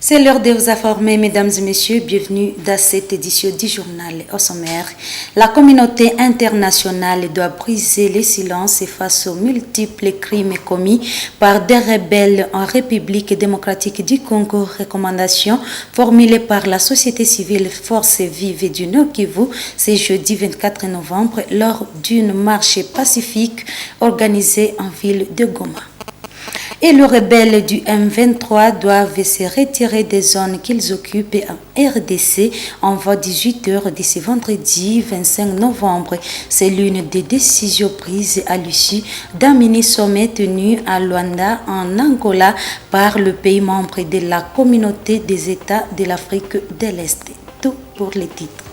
C'est l'heure de vous informer, mesdames et messieurs. Bienvenue dans cette édition du journal. Au sommaire, la communauté internationale doit briser le silence face aux multiples crimes commis par des rebelles en République démocratique du Congo. Recommandation formulée par la société civile Forces Vives du Nord Kivu ce jeudi 24 novembre lors d'une marche pacifique organisée en ville de Goma. Et les rebelles du M23 doivent se retirer des zones qu'ils occupent en RDC en 18 heures de ce vendredi 25 novembre. C'est l'une des décisions prises à l'issue d'un mini-sommet tenu à Luanda en Angola par le pays membre de la communauté des États de l'Afrique de l'Est. Tout pour les titres.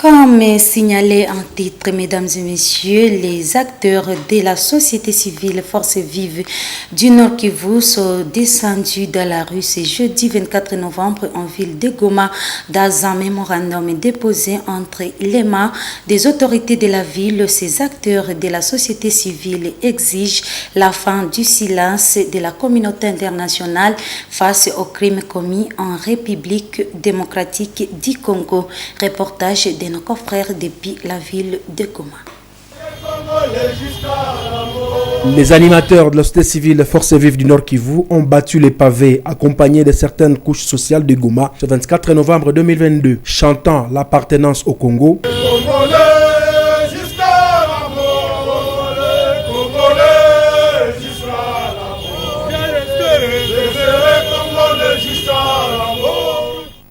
Comme signalé en titre, mesdames et messieurs, les acteurs de la société civile Forces Vives du Nord Kivu sont descendus dans la rue ce jeudi 24 novembre en ville de Goma dans un mémorandum déposé entre les mains des autorités de la ville. Ces acteurs de la société civile exigent la fin du silence de la communauté internationale face aux crimes commis en République démocratique du Congo. Reportage de nos confrères depuis la ville de Goma. Les animateurs de la société civile Forces Vives du Nord Kivu ont battu les pavés accompagnés de certaines couches sociales de Goma ce 24 novembre 2022, chantant l'appartenance au Congo.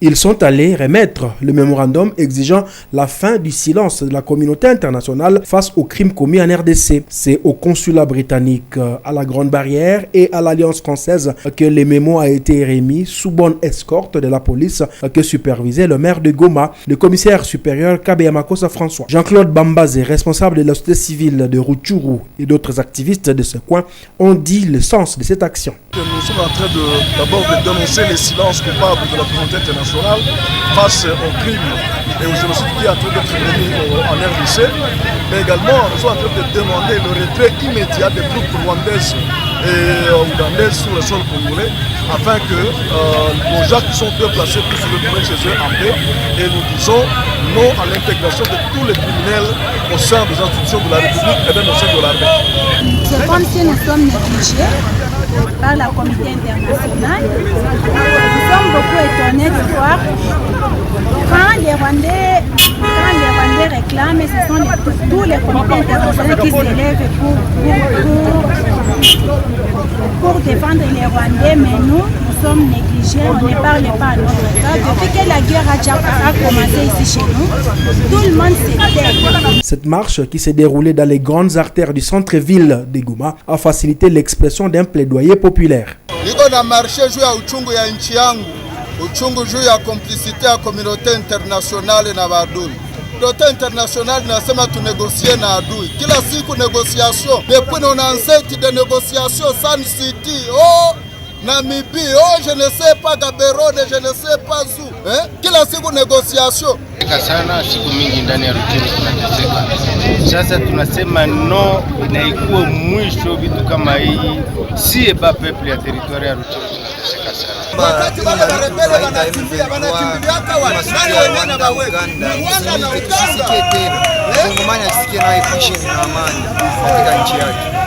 Ils sont allés remettre le mémorandum exigeant la fin du silence de la communauté internationale face aux crimes commis en RDC. C'est au consulat britannique, à la Grande Barrière et à l'Alliance française que le mémo a été remis sous bonne escorte de la police que supervisait le maire de Goma, le commissaire supérieur Kabeyamakosa François. Jean-Claude Bambazé, responsable de la société civile de Rutshuru et d'autres activistes de ce coin, ont dit le sens de cette action. Nous sommes en train d'abord de dénoncer les silences coupables de la communauté internationale face aux crimes et au génocide qui est en train d'être commis en RDC, mais également nous sommes en train de demander le retrait immédiat des troupes rwandaises et ougandaises sur le sol congolais afin que nos gens qui sont déplacés puissent se retrouver chez eux en paix, et nous disons non à l'intégration de tous les criminels au sein des institutions de la République et même au sein de l'armée. C'est comme si nous sommes négligés par la communauté internationale. Nous sommes beaucoup étonnés de voir quand les Rwandais réclament, ce sont tous les comités internationaux qui s'élèvent pour défendre les Rwandais, mais nous sommes négligés, on ne parle pas à notre cas. Depuis que la guerre a commencé ici chez nous, tout le monde s'est tait. Cette marche, qui s'est déroulée dans les grandes artères du centre-ville de Goma, a facilité l'expression d'un plaidoyer populaire. Niko na marche juu ya uchungu ya nchi yangu, uchungu juu ya complicité ya communauté internationale na badui. Communauté internationale nasema tunegosie na adui. Kila siku négociation. Depuis 97 de négociation Sun City. Oh Namibie, oh je ne sais pas Gaborone, je ne sais pas où. Kila siku négociation. Sana siku mingi ndani ya Rutshuru tunateseka. Sasa tunasema no, inaikuwa mwisho vitu kama hii. Si eba peuple ya territoire ya Rutshuru tunateseka sana. Wakati wale rebeli wanakimbia wanakimbiliaka wapi? Nani wanyana ba wewe? Rwanda na Uganda. Kongomani asikie naye kuishi na amani katika nchi yake.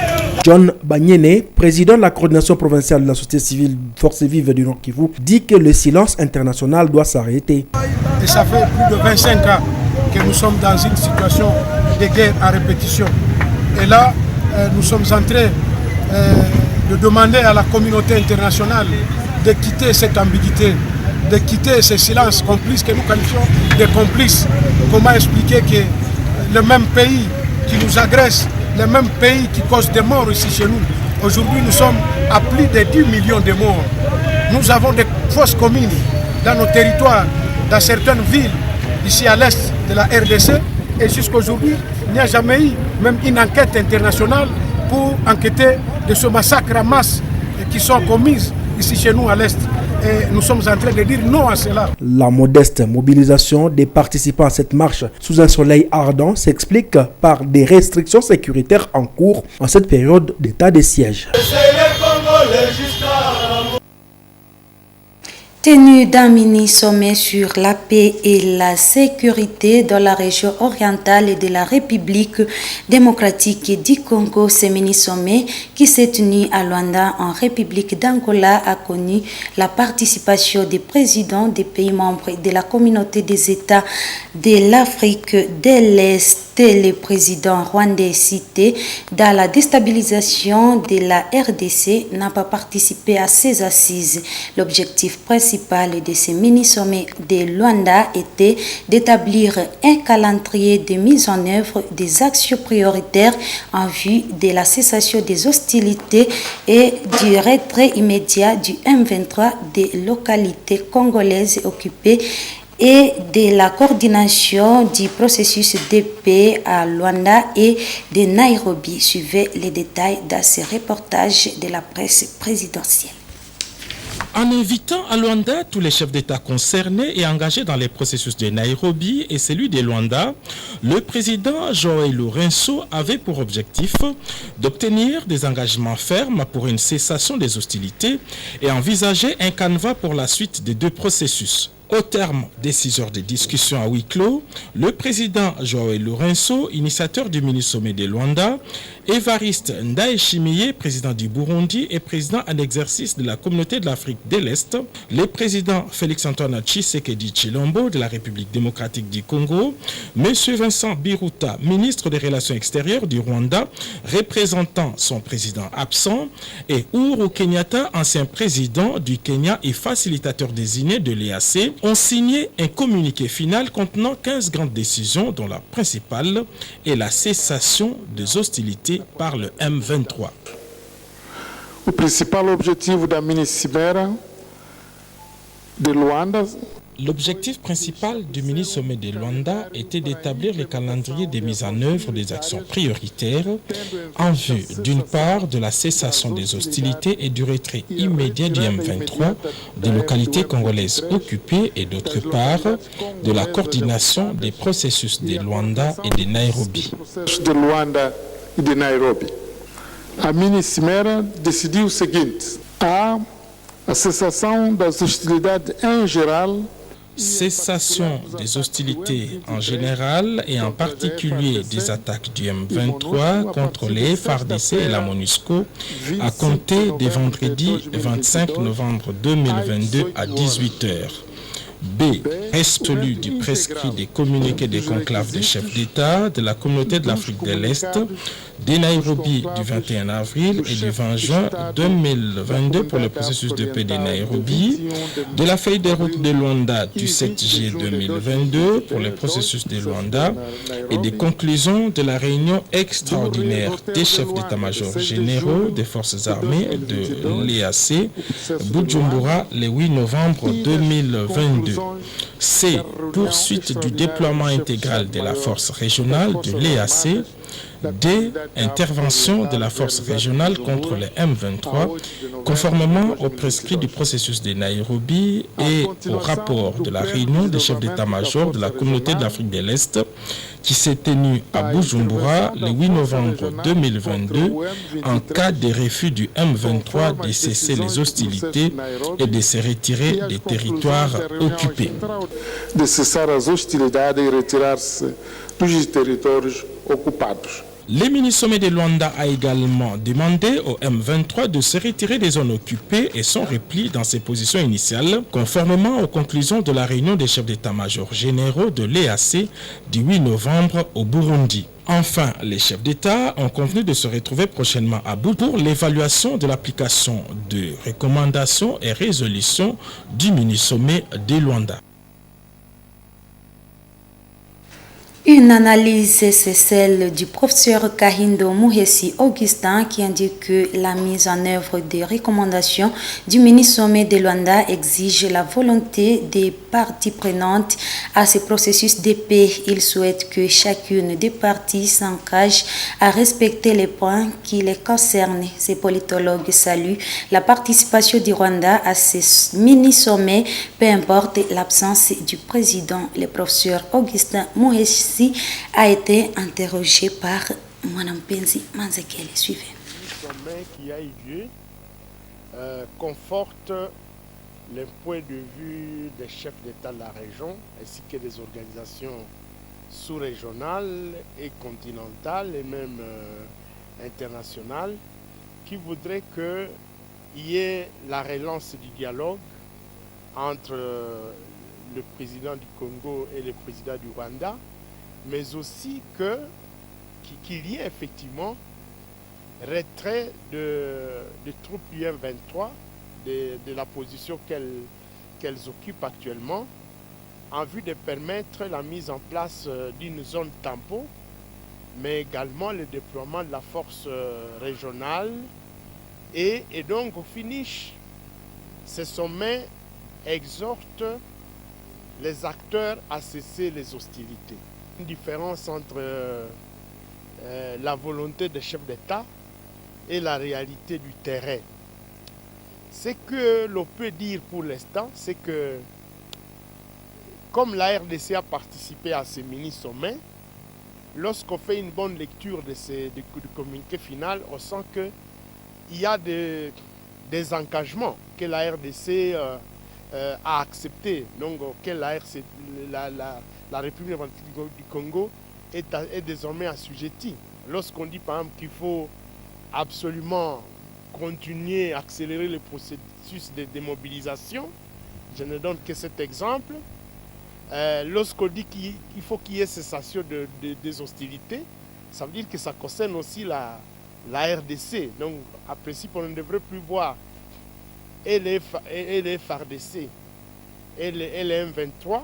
John Banyene, président de la coordination provinciale de la société civile Forces Vives du Nord Kivu, dit que le silence international doit s'arrêter. Et ça fait plus de 25 ans que nous sommes dans une situation de guerre en répétition. Et là, nous sommes en train de demander à la communauté internationale de quitter cette ambiguïté, de quitter ce silence complice que nous qualifions de complices. Comment expliquer que le même pays qui nous agresse, le même pays qui cause des morts ici chez nous, aujourd'hui nous sommes à plus de 10 millions de morts. Nous avons des fosses communes dans nos territoires, dans certaines villes, ici à l'est de la RDC, et jusqu'à aujourd'hui, il n'y a jamais eu même une enquête internationale pour enquêter de ce massacre en masse qui sont commises ici chez nous à l'est. Et nous sommes en train de dire non à cela. La modeste mobilisation des participants à cette marche sous un soleil ardent s'explique par des restrictions sécuritaires en cours en cette période d'état de siège. Tenue d'un mini-sommet sur la paix et la sécurité dans la région orientale de la République démocratique du Congo, ce mini-sommet qui s'est tenu à Luanda en République d'Angola a connu la participation des présidents des pays membres de la communauté des États de l'Afrique de l'Est. Le président rwandais cité dans la déstabilisation de la RDC n'a pas participé à ces assises. L'objectif principal de ce mini-sommet de Luanda était d'établir un calendrier de mise en œuvre des actions prioritaires en vue de la cessation des hostilités et du retrait immédiat du M23 des localités congolaises occupées et de la coordination du processus de paix à Luanda et de Nairobi. Suivez les détails dans ce reportage de la presse présidentielle. En invitant à Luanda tous les chefs d'État concernés et engagés dans les processus de Nairobi et celui de Luanda, le président Joël Lourenço avait pour objectif d'obtenir des engagements fermes pour une cessation des hostilités et envisager un canevas pour la suite des deux processus. Au terme des 6 heures de discussion à huis clos, le président Joël Lourenço, initiateur du mini-sommet de Luanda, Évariste Ndayishimiye, président du Burundi et président en exercice de la communauté de l'Afrique de l'Est, le président Félix-Antoine Tshisekedi Tshilombo de la République démocratique du Congo, M. Vincent Biruta, ministre des Relations extérieures du Rwanda, représentant son président absent, et Uhuru Kenyatta, ancien président du Kenya et facilitateur désigné de l'EAC, ont signé un communiqué final contenant 15 grandes décisions dont la principale est la cessation des hostilités par le M23. Le principal objectif de mini-sommet de Luanda. L'objectif principal du mini-sommet de Luanda était d'établir le calendrier de mise en œuvre des actions prioritaires en vue, d'une part, de la cessation des hostilités et du retrait immédiat du M23 des localités congolaises occupées et d'autre part, de la coordination des processus de Luanda et de Nairobi. A mini-sommet decidiu o seguinte: a cessação das hostilidades em geral, cessation des hostilités en général et en particulier des attaques du M23 contre les FARDC et la MONUSCO à compter de vendredi 25 novembre 2022 à 18h. B. Résolu du prescrit des communiqués des conclaves des chefs d'État de la communauté de l'Afrique de l'Est de Nairobi du 21 avril et du 20 juin 2022 pour le processus de paix de Nairobi, de la feuille de route de Luanda du 7 juillet 2022 pour le processus de Luanda et des conclusions de la réunion extraordinaire des chefs d'état-major généraux des forces armées de l'EAC, Bujumbura, le 8 novembre 2022. C. Poursuite du déploiement intégral de la force régionale de l'EAC. D. Intervention de la force régionale contre les M23, conformément au prescrit du processus de Nairobi et au rapport de la réunion des chefs d'état-major de la communauté de l'Afrique de l'Est qui s'est tenue à Bujumbura le 8 novembre 2022 en cas de refus du M23 de cesser les hostilités et de se retirer des territoires occupés. De cessar as hostilidades e retirar-se dos territórios ocupados. Le mini-sommet de Luanda a également demandé au M23 de se retirer des zones occupées et son repli dans ses positions initiales, conformément aux conclusions de la réunion des chefs d'état-major généraux de l'EAC du 8 novembre au Burundi. Enfin, les chefs d'État ont convenu de se retrouver prochainement à Bujumbura pour l'évaluation de l'application de recommandations et résolutions du mini-sommet de Luanda. Une analyse, c'est celle du professeur Kahindo Muhesi Augustin qui indique que la mise en œuvre des recommandations du mini-sommet de Luanda exige la volonté des parties prenantes à ce processus de paix. Il souhaite que chacune des parties s'engage à respecter les points qui les concernent. Ces politologues saluent la participation du Rwanda à ce mini-sommet, peu importe l'absence du président. Le professeur Augustin Muhesi a été interrogé par Mwanampenzi Manzekele. Suivez. Le sommet qui a eu lieu conforte le point de vue des chefs d'État de la région ainsi que des organisations sous-régionales et continentales et même internationales qui voudraient qu'il y ait la relance du dialogue entre le président du Congo et le président du Rwanda, mais aussi qu'il y ait effectivement retrait de troupes du M23 de la position qu'elles occupent actuellement en vue de permettre la mise en place d'une zone tampon, mais également le déploiement de la force régionale. Et donc au finish, ce sommet exhorte les acteurs à cesser les hostilités. Une différence entre la volonté des chefs d'État et la réalité du terrain. Ce que l'on peut dire pour l'instant, c'est que comme la RDC a participé à ce mini-sommet, lorsqu'on fait une bonne lecture du communiqué final, on sent qu'il y a des engagements que la RDC a acceptés, donc que la République du Congo est désormais assujettie. Lorsqu'on dit par exemple qu'il faut absolument continuer à accélérer le processus de démobilisation, je ne donne que cet exemple. Lorsqu'on dit qu'il faut qu'il y ait cessation des hostilités, ça veut dire que ça concerne aussi la RDC. Donc, à principe, on ne devrait plus voir et les FARDC et les M23,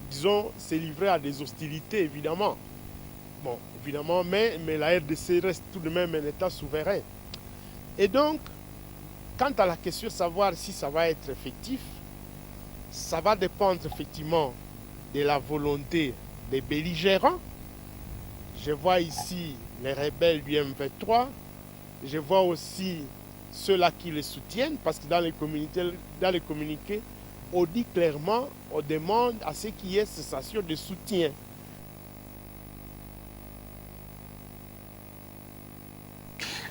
disons, se livrer à des hostilités, évidemment. Bon, évidemment, mais la RDC reste tout de même un État souverain. Et donc, quant à la question de savoir si ça va être effectif, ça va dépendre effectivement de la volonté des belligérants. Je vois ici les rebelles du M23, je vois aussi ceux-là qui les soutiennent, parce que dans les communiqués, on dit clairement, on demande à ce qu'il y ait cessation de soutien.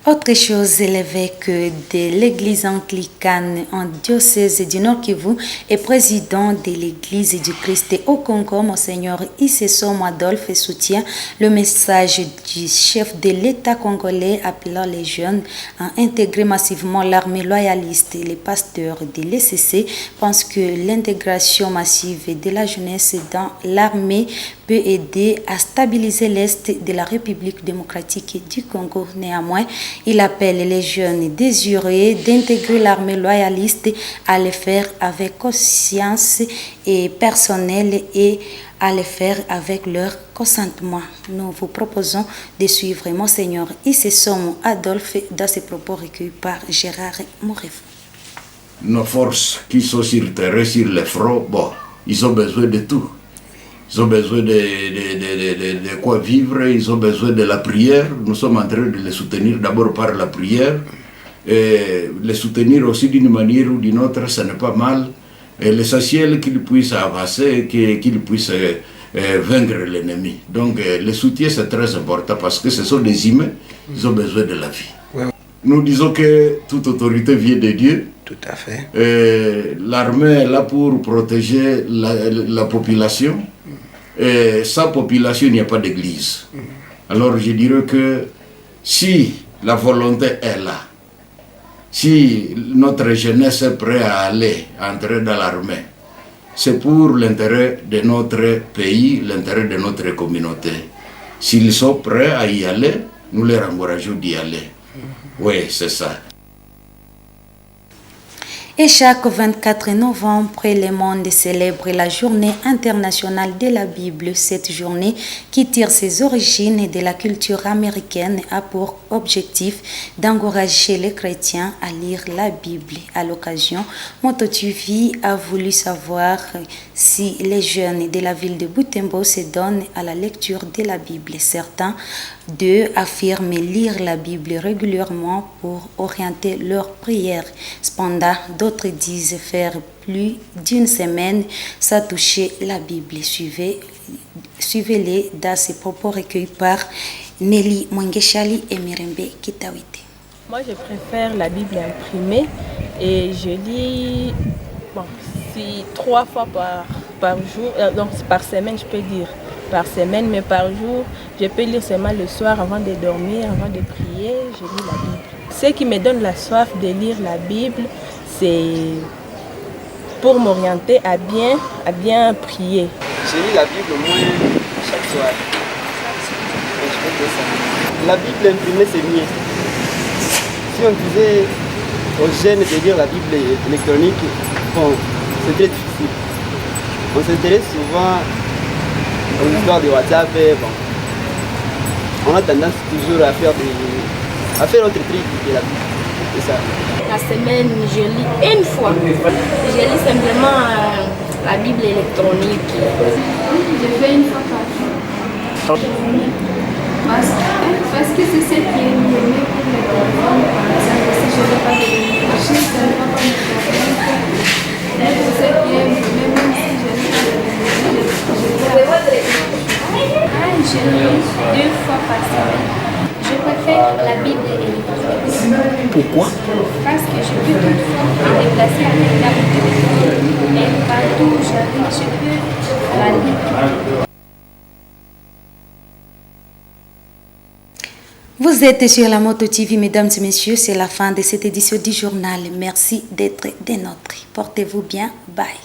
Autre chose, l'évêque de l'église anglicane en diocèse du Nord Kivu et président de l'église du Christ au Congo, Monseigneur Isesom Adolphe, soutient le message du chef de l'État congolais appelant les jeunes à intégrer massivement l'armée loyaliste. Les pasteurs de l'ECC pensent que l'intégration massive de la jeunesse dans l'armée peut aider à stabiliser l'Est de la République démocratique du Congo. Néanmoins, il appelle les jeunes désireux d'intégrer l'armée loyaliste à le faire avec conscience et personnelle et à le faire avec leur consentement. Nous vous proposons de suivre Monseigneur Isesom Adolphe dans ses propos recueillis par Gérard Moref. Nos forces qui sont sur le terrain, sur le front, bon, ils ont besoin de tout. Ils ont besoin de quoi vivre, ils ont besoin de la prière. Nous sommes en train de les soutenir d'abord par la prière. Et les soutenir aussi d'une manière ou d'une autre, ce n'est pas mal. L'essentiel qu'ils puissent avancer, qu'ils puissent vaincre l'ennemi. Donc le soutien c'est très important parce que ce sont des humains, ils ont besoin de la vie. Ouais. Nous disons que toute autorité vient de Dieu. Tout à fait. L'armée est là pour protéger la population. Et sans population, il n'y a pas d'église. Alors je dirais que si la volonté est là, si notre jeunesse est prête à entrer dans l'armée, c'est pour l'intérêt de notre pays, l'intérêt de notre communauté. S'ils sont prêts à y aller, nous les encourageons d'y aller. Oui, c'est ça. Et chaque 24 novembre, le monde célèbre la journée internationale de la Bible. Cette journée, qui tire ses origines de la culture américaine, a pour objectif d'encourager les chrétiens à lire la Bible. À l'occasion, MotoTV a voulu savoir si les jeunes de la ville de Butembo se donnent à la lecture de la Bible. Certains d'eux affirment lire la Bible régulièrement pour orienter leurs prières. Cependant, d'autres disent faire plus d'une semaine sans toucher la Bible. Suivez-les dans ces propos recueillis par Nelly Mwengeshali et Mirembe Kitawite. Moi, je préfère la Bible imprimée et je lis 3 fois par jour, donc par semaine, je peux dire. Par semaine, mais par jour, je peux lire seulement le soir avant de dormir, avant de prier, je lis la Bible. Ce qui me donne la soif de lire la Bible, c'est pour m'orienter à bien prier. Je lis la Bible au moins chaque soir. Et je fais que ça. La Bible imprimée, c'est mieux. Si on disait aux jeunes de lire la Bible électronique, bon, c'est très difficile. On s'intéresse souvent aux histoires de WhatsApp, bon. On a tendance toujours à faire autre truc de la Bible. C'est ça. La semaine, je lis une fois. Je lis simplement la Bible électronique. Je fais une fois par jour. Parce que c'est ce qui est mieux pour les enfants. Par exemple, si je n'ai pas de l'énergie, ça ne va pas me faire. C'est ce qui est mieux, même si je n'ai pas de l'énergie, je lis 2 fois par semaine. Je préfère la Bible électronique. Pourquoi? Parce que je peux toutefois me déplacer avec la Bible. Et partout où j'arrive, je peux la lire. Vous êtes sur la MotoTV, mesdames et messieurs. C'est la fin de cette édition du journal. Merci d'être des nôtres. Portez-vous bien. Bye.